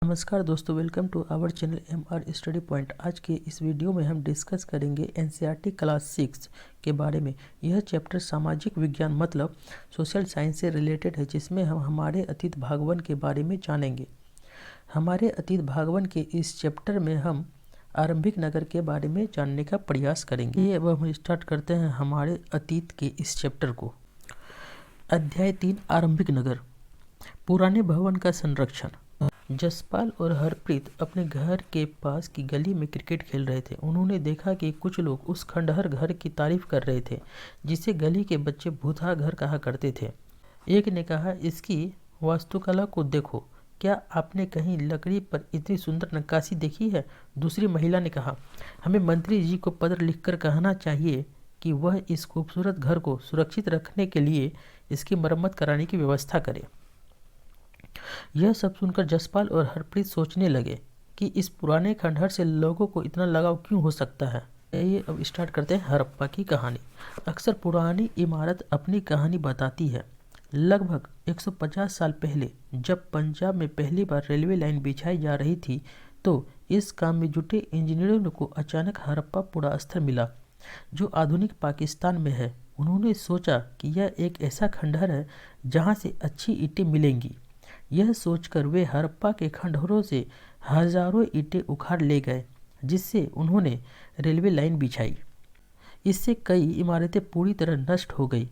नमस्कार दोस्तों, welcome to our channel MR Study Point. आज के इस वीडियो में हम डिस्कस करेंगे NCERT क्लास 6 के बारे में। यह चैप्टर सामाजिक विज्ञान मतलब सोशल साइंस से रिलेटेड है, जिसमें हम हमारे अतीत भागवन के बारे में जानेंगे। हमारे अतीत भागवन के इस चैप्टर में हम आरंभिक नगर के बारे में जानने का प्रयास करेंगे। ये अब हम स्टार्ट करते हैं हमारे अतीत के इस चैप्टर को। अध्याय 3 आरंभिक नगर। पुराने भवन का संरक्षण। जसपाल और हरप्रीत अपने घर के पास की गली में क्रिकेट खेल रहे थे। उन्होंने देखा कि कुछ लोग उस खंडहर घर की तारीफ कर रहे थे जिसे गली के बच्चे भूतहा घर कहा करते थे। एक ने कहा, इसकी वास्तुकला को देखो, क्या आपने कहीं लकड़ी पर इतनी सुंदर नक्काशी देखी है? दूसरी महिला ने कहा, हमें मंत्री जी को पत्र लिखकर कहना चाहिए कि वह इस खूबसूरत घर को सुरक्षित रखने के लिए इसकी मरम्मत कराने की व्यवस्था करे। यह सब सुनकर जसपाल और हरप्रीत सोचने लगे कि इस पुराने खंडहर से लोगों को इतना लगाव क्यों हो सकता है। ये अब स्टार्ट करते हैं हड़प्पा की कहानी। अक्सर पुरानी इमारत अपनी कहानी बताती है। लगभग 150 साल पहले जब पंजाब में पहली बार रेलवे लाइन बिछाई जा रही थी, तो इस काम में जुटे इंजीनियरों को अचानक हड़प्पा पुरास्थल मिला जो आधुनिक पाकिस्तान में है। उन्होंने सोचा कि यह एक ऐसा खंडहर है जहाँ से अच्छी ईंटें मिलेंगी। यह सोचकर वे हड़प्पा के खंडहरों से हजारों ईंटें उखाड़ ले गए, जिससे उन्होंने रेलवे लाइन बिछाई। इससे कई इमारतें पूरी तरह नष्ट हो गई।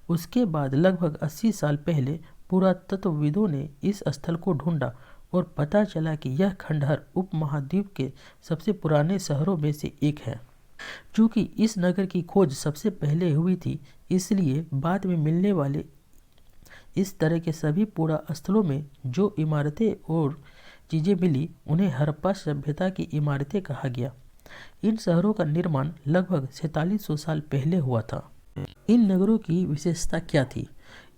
उसके बाद लगभग 80 साल पहले पुरातत्वविदों ने इस स्थल को ढूंढा और पता चला कि यह खंडहर उपमहाद्वीप के सबसे पुराने शहरों में से एक है। चूँकि इस नगर की खोज सबसे पहले हुई थी, इसलिए बाद में मिलने वाले इस तरह के सभी पुरास्थलों में जो इमारतें और चीज़ें मिली, उन्हें हड़प्पा सभ्यता की इमारतें कहा गया। इन शहरों का निर्माण लगभग 4700 साल पहले हुआ था। इन नगरों की विशेषता क्या थी?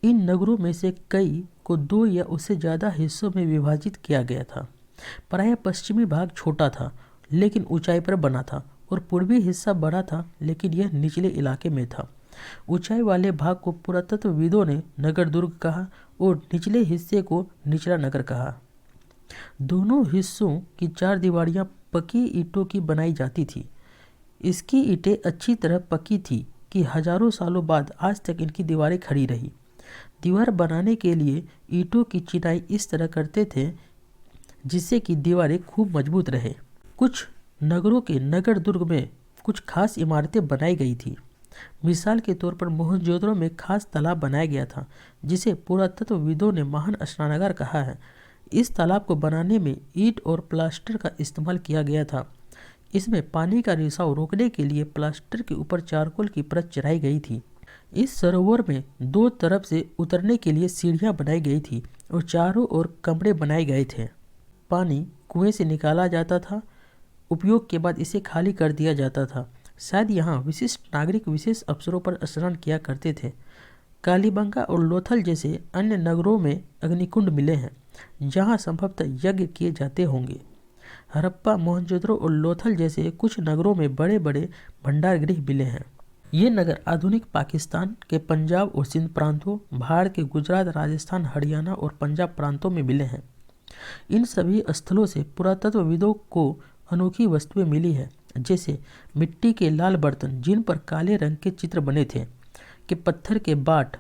इन नगरों में से कई को 2 या उससे ज़्यादा हिस्सों में विभाजित किया गया था। प्रायः पश्चिमी भाग छोटा था लेकिन ऊंचाई पर बना था, और पूर्वी हिस्सा बड़ा था लेकिन यह निचले इलाके में था। ऊंचाई वाले भाग को पुरातत्वविदों ने नगर दुर्ग कहा और निचले हिस्से को निचला नगर कहा। दोनों हिस्सों की 4 दीवारियां पक्की ईंटों की बनाई जाती थी। इसकी ईंटें अच्छी तरह पक्की थी कि हजारों सालों बाद आज तक इनकी दीवारें खड़ी रही। दीवार बनाने के लिए ईंटों की चिनाई इस तरह करते थे जिससे कि दीवारें खूब मजबूत रहे। कुछ नगरों के नगर दुर्ग में कुछ खास इमारतें बनाई गई थी। मिसाल के तौर पर मोहनजोदड़ो में खास तालाब बनाया गया था जिसे पुरातत्वविदों ने महान स्नानागार कहा है। इस तालाब को बनाने में ईंट और प्लास्टर का इस्तेमाल किया गया था। इसमें पानी का रिसाव रोकने के लिए प्लास्टर के ऊपर चारकोल की परत चढ़ाई गई थी। इस सरोवर में 2 तरफ से उतरने के लिए सीढ़ियां बनाई गई थी और चारों ओर कमरे बनाए गए थे। पानी कुएं से निकाला जाता था। उपयोग के बाद इसे खाली कर दिया जाता था। शायद यहाँ विशिष्ट नागरिक विशेष अवसरों पर स्नान किया करते थे। कालीबंगा और लोथल जैसे अन्य नगरों में अग्निकुंड मिले हैं जहाँ संभवतः यज्ञ किए जाते होंगे। हड़प्पा, मोहनजोदड़ो और लोथल जैसे कुछ नगरों में बड़े बड़े भंडार गृह मिले हैं। ये नगर आधुनिक पाकिस्तान के पंजाब और सिंध प्रांतों, भारत के गुजरात, राजस्थान, हरियाणा और पंजाब प्रांतों में मिले हैं। इन सभी स्थलों से पुरातत्वविदों को अनोखी वस्तुएं मिली है, जैसे मिट्टी के लाल बर्तन जिन पर काले रंग के चित्र बने थे, कि पत्थर के बाट,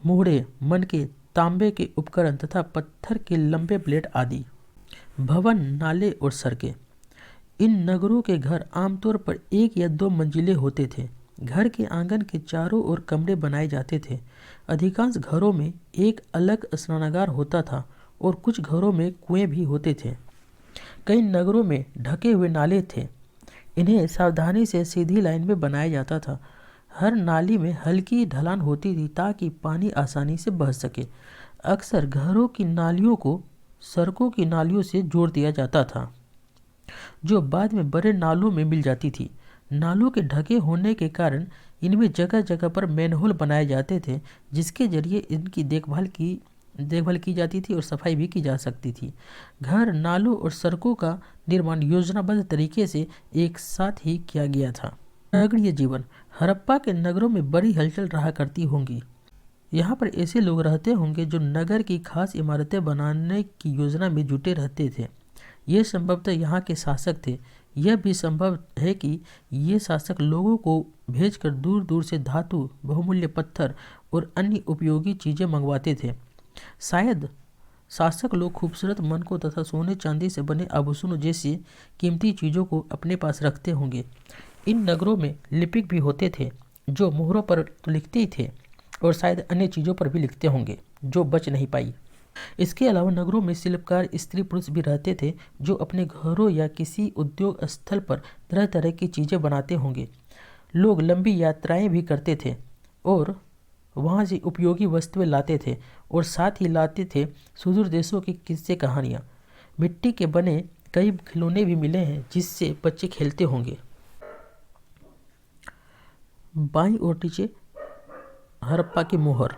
मुहरे, मनके, तांबे के उपकरण तथा पत्थर के लंबे ब्लेड आदि। भवन, नाले और सड़कें। इन नगरों के घर आमतौर पर 1 या 2 मंजिले होते थे। घर के आंगन के चारों ओर कमरे बनाए जाते थे। अधिकांश घरों में एक अलग स्नानागार होता था और कुछ घरों में कुएं भी होते थे। कई नगरों में ढके हुए नाले थे। इन्हें सावधानी से सीधी लाइन में बनाया जाता था। हर नाली में हल्की ढलान होती थी ताकि पानी आसानी से बह सके। अक्सर घरों की नालियों को सड़कों की नालियों से जोड़ दिया जाता था, जो बाद में बड़े नालों में मिल जाती थी। नालों के ढके होने के कारण इनमें जगह जगह पर मैनहोल बनाए जाते थे, जिसके जरिए इनकी देखभाल की जाती थी और सफाई भी की जा सकती थी। घर, नालों और सड़कों का निर्माण योजनाबद्ध तरीके से एक साथ ही किया गया था। नगरीय जीवन। हड़प्पा के नगरों में बड़ी हलचल रहा करती होंगी। यहाँ पर ऐसे लोग रहते होंगे जो नगर की खास इमारतें बनाने की योजना में जुटे रहते थे। ये संभवतः यहाँ के शासक थे। यह भी संभव है कि ये शासक लोगों को भेजकर दूर दूर से धातु, बहुमूल्य पत्थर और अन्य उपयोगी चीज़ें मंगवाते थे। शायद शासक लोग खूबसूरत मनकों तथा सोने चांदी से बने आभूषणों जैसी कीमती चीज़ों को अपने पास रखते होंगे। इन नगरों में लिपिक भी होते थे जो मोहरों पर लिखते ही थे और शायद अन्य चीज़ों पर भी लिखते होंगे जो बच नहीं पाई। इसके अलावा नगरों में शिल्पकार स्त्री पुरुष भी रहते थे जो अपने घरों या किसी उद्योग स्थल पर तरह तरह की चीज़ें बनाते होंगे। लोग लंबी यात्राएं भी करते थे और वहाँ से उपयोगी वस्तुएं लाते थे और साथ ही लाते थे सुदूर देशों की किस्से कहानियाँ। मिट्टी के बने कई खिलौने भी मिले हैं जिससे बच्चे खेलते होंगे। बाईं ओर नीचे हड़प्पा की मोहर।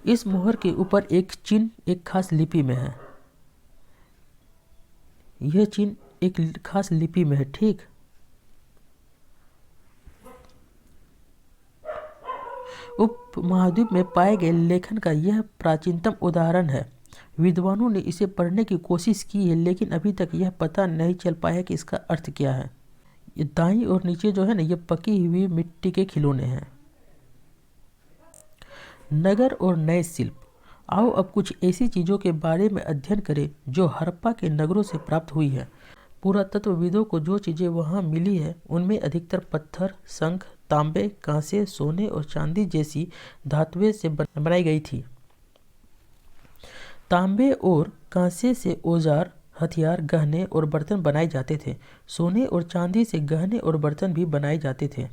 इस मोहर के ऊपर एक चिन्ह एक खास लिपि में है। यह चिन्ह एक खास लिपि में है, ठीक। उपमहाद्वीप में पाए गए लेखन का यह प्राचीनतम उदाहरण है। विद्वानों ने इसे पढ़ने की कोशिश की है लेकिन अभी तक यह पता नहीं चल पाया कि इसका अर्थ क्या है। ये दाईं और नीचे जो है ना, ये पकी हुई मिट्टी के खिलौने हैं। नगर और नए शिल्प। आओ अब कुछ ऐसी चीज़ों के बारे में अध्ययन करें जो हड़प्पा के नगरों से प्राप्त हुई है। पुरातत्वविदों को जो चीज़ें वहाँ मिली है उनमें अधिकतर पत्थर, शंख, तांबे, कांसे, सोने और चांदी जैसी धातुएं से बनाई गई थी। तांबे और कांसे से औजार, हथियार, गहने और बर्तन बनाए जाते थे। सोने और चांदी से गहने और बर्तन भी बनाए जाते थे।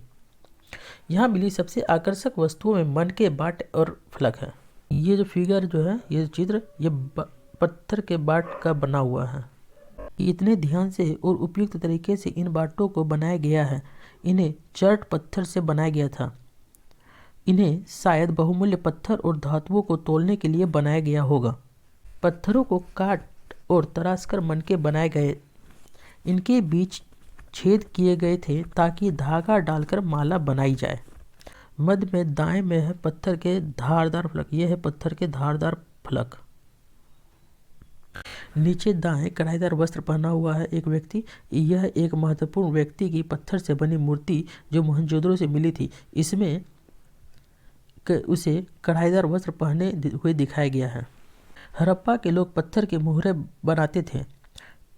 यहाँ मिली सबसे आकर्षक वस्तुओं में मनके, बाट और फलक है। ये जो फिगर जो है, ये चित्र, ये पत्थर के बाट का बना हुआ है। इतने ध्यान से और उपयुक्त तरीके से इन बाटों को बनाया गया है। इन्हें चर्ट पत्थर से बनाया गया था। इन्हें शायद बहुमूल्य पत्थर और धातुओं को तोलने के लिए बनाया गया होगा। पत्थरों को काट और तराशकर मनके बनाए गए। इनके बीच छेद किए गए थे ताकि धागा डालकर माला बनाई जाए। मध्य में दाएं में है पत्थर के धारदार फलक। यह है पत्थर के धारदार फलक। नीचे दाएं कढ़ाईदार वस्त्र पहना हुआ है एक व्यक्ति। यह एक महत्वपूर्ण व्यक्ति की पत्थर से बनी मूर्ति जो मोहनजोदड़ो से मिली थी। इसमें उसे कढ़ाईदार वस्त्र पहने हुए दिखाया गया है। हड़प्पा के लोग पत्थर के मुहरें बनाते थे।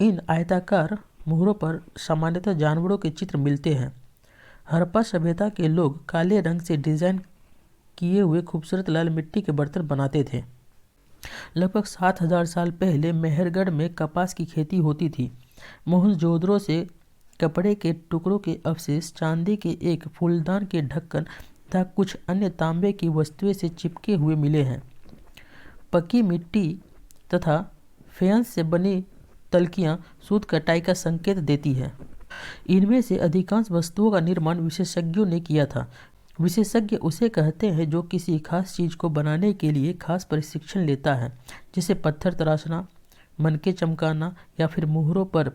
इन आयताकार मुहरों पर सामान्यतः जानवरों के चित्र मिलते हैं। हड़प्पा सभ्यता के लोग काले रंग से डिजाइन किए हुए खूबसूरत लाल मिट्टी के बर्तन बनाते थे। लगभग 7000 साल पहले मेहरगढ़ में कपास की खेती होती थी। मोहनजोदड़ो से कपड़े के टुकड़ों के अवशेष, चांदी के एक फूलदान के ढक्कन तथा कुछ अन्य तांबे की वस्तुएं से चिपके हुए मिले हैं। पकी मिट्टी तथा फेंस से बनी तल्कियाँ शुद्ध कटाई का संकेत देती है। इनमें से अधिकांश वस्तुओं का निर्माण विशेषज्ञों ने किया था। विशेषज्ञ उसे कहते हैं जो किसी खास चीज़ को बनाने के लिए खास प्रशिक्षण लेता है, जैसे पत्थर तराशना, मनके चमकाना या फिर मुहरों पर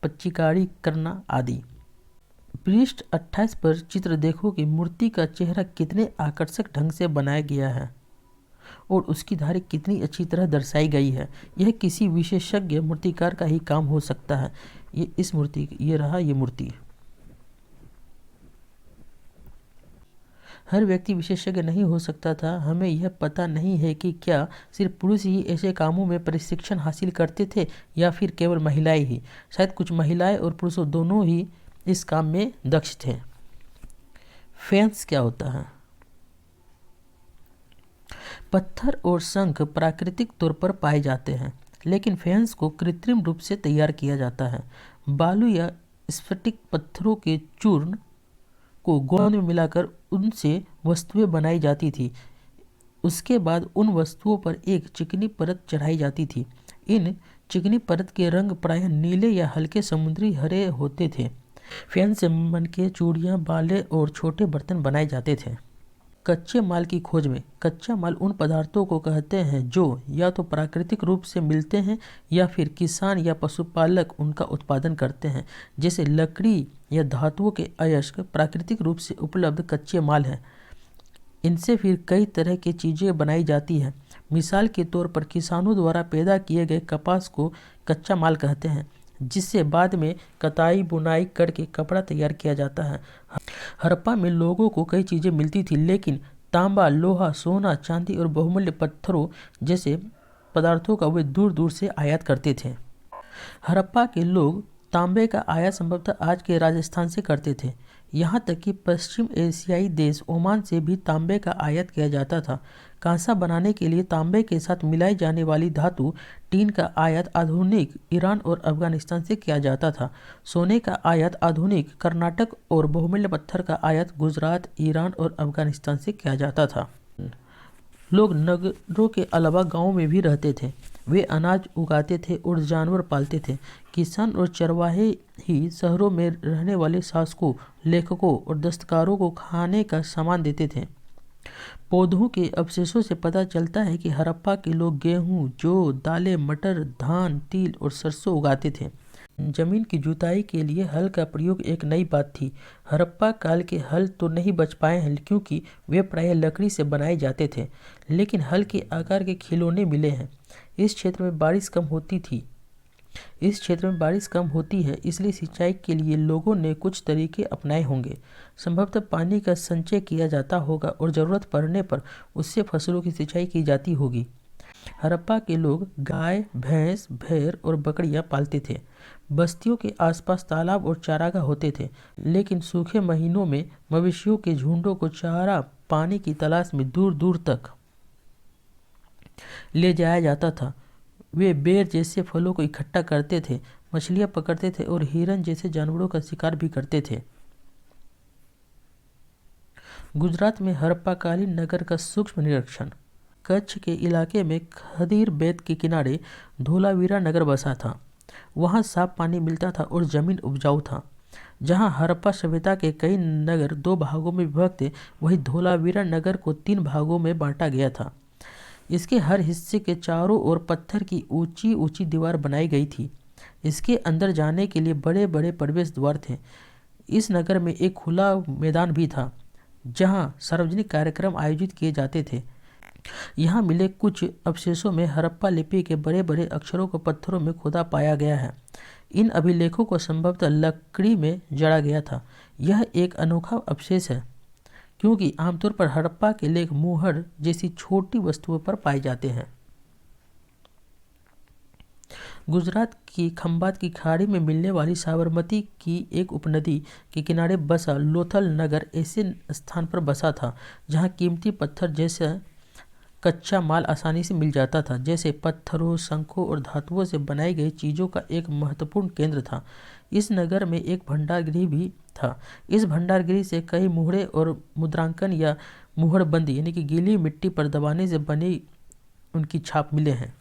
पच्चीकारी करना आदि। पृष्ठ 28 पर चित्र देखो कि मूर्ति का चेहरा कितने आकर्षक ढंग से बनाया गया है और उसकी धारी कितनी अच्छी तरह दर्शाई गई है। यह किसी विशेषज्ञ मूर्तिकार का ही काम हो सकता है। ये रहा ये मूर्ति। हर व्यक्ति विशेषज्ञ नहीं हो सकता था। हमें यह पता नहीं है कि क्या सिर्फ पुरुष ही ऐसे कामों में प्रशिक्षण हासिल करते थे या फिर केवल महिलाएं ही। शायद कुछ महिलाएं और पुरुषों दोनों ही इस काम में दक्ष थे। फेंस क्या होता है? पत्थर और शंख प्राकृतिक तौर पर पाए जाते हैं, लेकिन फेंस को कृत्रिम रूप से तैयार किया जाता है। बालू या स्फटिक पत्थरों के चूर्ण को गोंद में मिलाकर उनसे वस्तुएं बनाई जाती थी। उसके बाद उन वस्तुओं पर एक चिकनी परत चढ़ाई जाती थी। इन चिकनी परत के रंग प्रायः नीले या हल्के समुद्री हरे होते थे। फेंस से मनके, चूड़ियाँ, बाले और छोटे बर्तन बनाए जाते थे। कच्चे माल की खोज में। कच्चा माल उन पदार्थों को कहते हैं जो या तो प्राकृतिक रूप से मिलते हैं या फिर किसान या पशुपालक उनका उत्पादन करते हैं, जैसे लकड़ी या धातुओं के अयस्क प्राकृतिक रूप से उपलब्ध कच्चे माल हैं। इनसे फिर कई तरह की चीज़ें बनाई जाती हैं। मिसाल के तौर पर किसानों द्वारा पैदा किए गए कपास को कच्चा माल कहते हैं, जिससे बाद में कताई बुनाई करके कपड़ा तैयार किया जाता है। हड़प्पा में लोगों को कई चीज़ें मिलती थी, लेकिन तांबा, लोहा, सोना, चांदी और बहुमूल्य पत्थरों जैसे पदार्थों का वे दूर दूर से आयात करते थे। हड़प्पा के लोग तांबे का आयात संभवतः आज के राजस्थान से करते थे। यहाँ तक कि पश्चिम एशियाई देश ओमान से भी तांबे का आयात किया जाता था। कांसा बनाने के लिए तांबे के साथ मिलाई जाने वाली धातु टीन का आयात आधुनिक ईरान और अफगानिस्तान से किया जाता था। सोने का आयात आधुनिक कर्नाटक और बहुमूल्य पत्थर का आयात गुजरात, ईरान और अफगानिस्तान से किया जाता था। लोग नगरों के अलावा गाँव में भी रहते थे। वे अनाज उगाते थे और जानवर पालते थे। किसान और चरवाहे ही शहरों में रहने वाले शासकों, लेखकों और दस्तकारों को खाने का सामान देते थे। पौधों के अवशेषों से पता चलता है कि हड़प्पा के लोग गेहूं, जौ, दालें, मटर, धान, तिल और सरसों उगाते थे। जमीन की जुताई के लिए हल का प्रयोग एक नई बात थी। हड़प्पा काल के हल तो नहीं बच पाए हैं, क्योंकि वे प्रायः लकड़ी से बनाए जाते थे, लेकिन हल के आकार के खिलौने मिले हैं। इस क्षेत्र में बारिश कम होती है, इसलिए सिंचाई के लिए लोगों ने कुछ तरीके अपनाए होंगे। संभवतः पानी का संचय किया जाता होगा और ज़रूरत पड़ने पर उससे फसलों की सिंचाई की जाती होगी। हड़प्पा के लोग गाय, भैंस, भेड़ और बकरियां पालते थे। बस्तियों के आसपास तालाब और चारागाह होते थे, लेकिन सूखे महीनों में मवेशियों के झुंडों को चारा पानी की तलाश में दूर दूर तक ले जाया जाता था। वे बेर जैसे फलों को इकट्ठा करते थे, मछलियां पकड़ते थे और हिरन जैसे जानवरों का शिकार भी करते थे। गुजरात में हड़प्पाकालीन नगर का सूक्ष्म निरीक्षण। कच्छ के इलाके में खदीर बेत के किनारे धोलावीरा नगर बसा था। वहाँ साफ पानी मिलता था और जमीन उपजाऊ था। जहाँ हड़प्पा सभ्यता के कई नगर 2 भागों में विभक्त थे, वहीं धोलावीरा नगर को 3 भागों में बांटा गया था। इसके हर हिस्से के चारों ओर पत्थर की ऊंची ऊंची दीवार बनाई गई थी। इसके अंदर जाने के लिए बड़े बड़े प्रवेश द्वार थे। इस नगर में एक खुला मैदान भी था, जहाँ सार्वजनिक कार्यक्रम आयोजित किए जाते थे। यहाँ मिले कुछ अवशेषों में हड़प्पा लिपि के बड़े बड़े अक्षरों को पत्थरों में खोदा पाया गया है। इन अभिलेखों को संभवतः लकड़ी में जड़ा गया था। यह एक अनोखा अवशेष है, क्योंकि आमतौर पर हड़प्पा के लेख मुहर जैसी छोटी वस्तुओं पर पाए जाते हैं। गुजरात की खंभात की खाड़ी में मिलने वाली साबरमती की एक उपनदी के किनारे बसा लोथल नगर ऐसे स्थान पर बसा था जहाँ कीमती पत्थर जैसा कच्चा माल आसानी से मिल जाता था, जैसे पत्थरों, शंखों और धातुओं से बनाई गई चीज़ों का एक महत्वपूर्ण केंद्र था। इस नगर में एक भंडारगृह भी था। इस भंडारगृह से कई मुहरे और मुद्रांकन या मुहरबंदी यानी कि गीली मिट्टी पर दबाने से बनी उनकी छाप मिले हैं।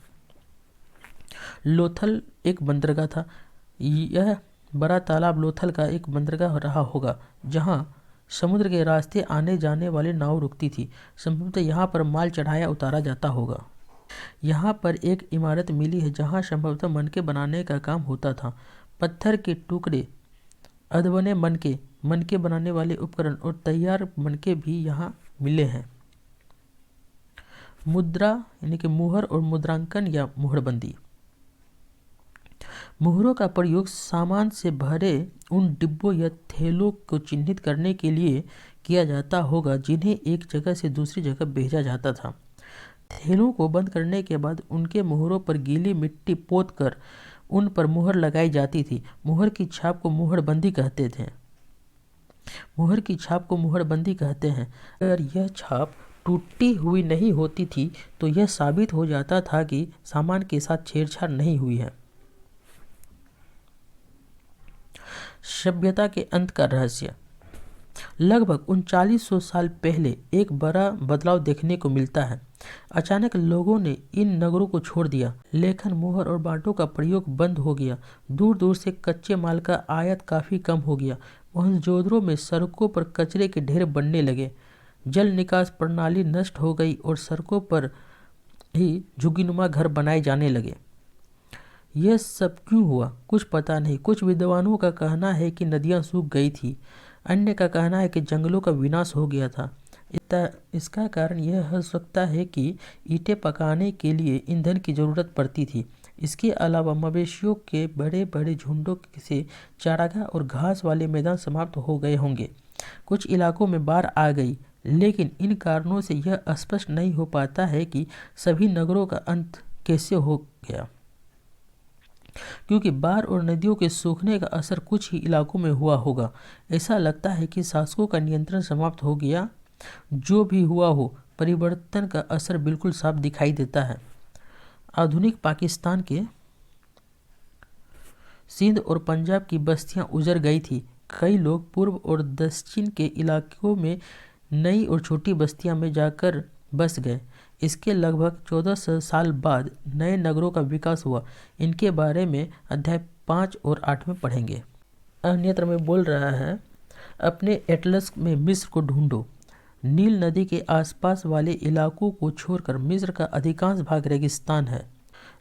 लोथल एक बंदरगाह था। यह बड़ा तालाब लोथल का एक बंदरगाह रहा होगा, जहाँ समुद्र के रास्ते आने जाने वाली नाव रुकती थी। संभवतः यहाँ पर माल चढ़ाया उतारा जाता होगा। यहाँ पर एक इमारत मिली है जहाँ संभवतः मनके बनाने का काम होता था। पत्थर के टुकड़े, अधबने मनके बनाने वाले उपकरण और तैयार मनके भी यहाँ मिले हैं। मुद्रा यानी कि मुहर और मुद्रांकन या मुहरबंदी। मुहरों का प्रयोग सामान से भरे उन डिब्बों या थैलों को चिन्हित करने के लिए किया जाता होगा, जिन्हें एक जगह से दूसरी जगह भेजा जाता था। थैलों को बंद करने के बाद उनके मुहरों पर गीली मिट्टी पोतकर उन पर मुहर लगाई जाती थी। मुहर की छाप को मुहरबंदी कहते हैं। अगर यह छाप टूटी हुई नहीं होती थी तो यह साबित हो जाता था कि सामान के साथ छेड़छाड़ नहीं हुई है। सभ्यता के अंत का रहस्य। लगभग 3900 साल पहले एक बड़ा बदलाव देखने को मिलता है। अचानक लोगों ने इन नगरों को छोड़ दिया। लेखन, मुहर और बांटों का प्रयोग बंद हो गया। दूर दूर से कच्चे माल का आयात काफ़ी कम हो गया। मोहनजोदड़ो में सड़कों पर कचरे के ढेर बनने लगे। जल निकास प्रणाली नष्ट हो गई और सड़कों पर ही झुग्गीनुमा घर बनाए जाने लगे। यह सब क्यों हुआ, कुछ पता नहीं। कुछ विद्वानों का कहना है कि नदियाँ सूख गई थी। अन्य का कहना है कि जंगलों का विनाश हो गया था। इसका कारण यह हो सकता है कि ईंटें पकाने के लिए ईंधन की ज़रूरत पड़ती थी। इसके अलावा मवेशियों के बड़े बड़े झुंडों से चारागाह और घास वाले मैदान समाप्त हो गए होंगे। कुछ इलाकों में बाढ़ आ गई, लेकिन इन कारणों से यह स्पष्ट नहीं हो पाता है कि सभी नगरों का अंत कैसे हो गया, क्योंकि बाढ़ और नदियों के सूखने का असर कुछ ही इलाकों में हुआ होगा। ऐसा लगता है कि शासकों का नियंत्रण समाप्त हो गया। जो भी हुआ हो, परिवर्तन का असर बिल्कुल साफ दिखाई देता है। आधुनिक पाकिस्तान के सिंध और पंजाब की बस्तियां उजड़ गई थी। कई लोग पूर्व और दक्षिण के इलाकों में नई और छोटी बस्तियां में जाकर बस गए। इसके लगभग 1400 साल बाद नए नगरों का विकास हुआ। इनके बारे में अध्याय 5 और 8 में पढ़ेंगे। अन्यत्र में बोल रहा है, अपने एटलस में मिस्र को ढूंढो। नील नदी के आसपास वाले इलाकों को छोड़कर मिस्र का अधिकांश भाग रेगिस्तान है।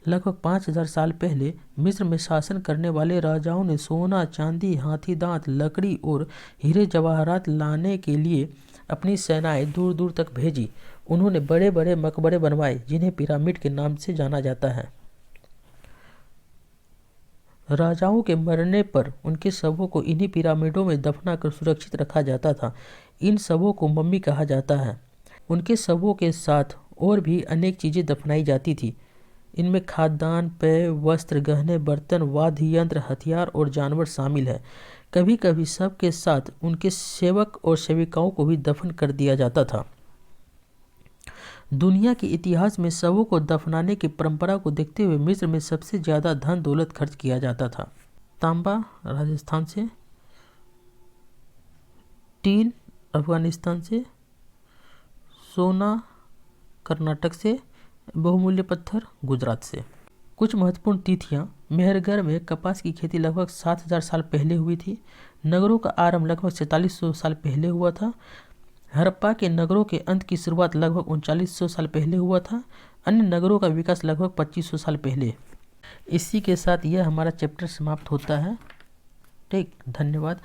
लगभग 5000 साल पहले मिस्र में शासन करने वाले राजाओं ने सोना, चांदी, हाथी दांत, लकड़ी और हीरे जवाहरात लाने के लिए अपनी सेनाएं दूर दूर तक भेजी। उन्होंने बड़े बड़े मकबरे बनवाए, जिन्हें पिरामिड के नाम से जाना जाता है। राजाओं के मरने पर उनके शवों को इन्हीं पिरामिडों में दफनाकर सुरक्षित रखा जाता था। इन शवों को मम्मी कहा जाता है। उनके शवों के साथ और भी अनेक चीज़ें दफनाई जाती थी। इनमें खाद्यान्न, पेय, वस्त्र, गहने, बर्तन, वाद्य यंत्र, हथियार और जानवर शामिल है। कभी कभी शव के साथ उनके सेवक और सेविकाओं को भी दफन कर दिया जाता था। दुनिया के इतिहास में शवों को दफनाने की परंपरा को देखते हुए मिस्र में सबसे ज़्यादा धन दौलत खर्च किया जाता था। तांबा राजस्थान से, टीन अफगानिस्तान से, सोना कर्नाटक से, बहुमूल्य पत्थर गुजरात से। कुछ महत्वपूर्ण तिथियां। मेहरगढ़ में कपास की खेती लगभग 7000 साल पहले हुई थी। नगरों का आरंभ लगभग 4400 साल पहले हुआ था। हड़प्पा के नगरों के अंत की शुरुआत लगभग 3900 साल पहले हुआ था। अन्य नगरों का विकास लगभग 2500 साल पहले। इसी के साथ यह हमारा चैप्टर समाप्त होता है। ठीक, धन्यवाद।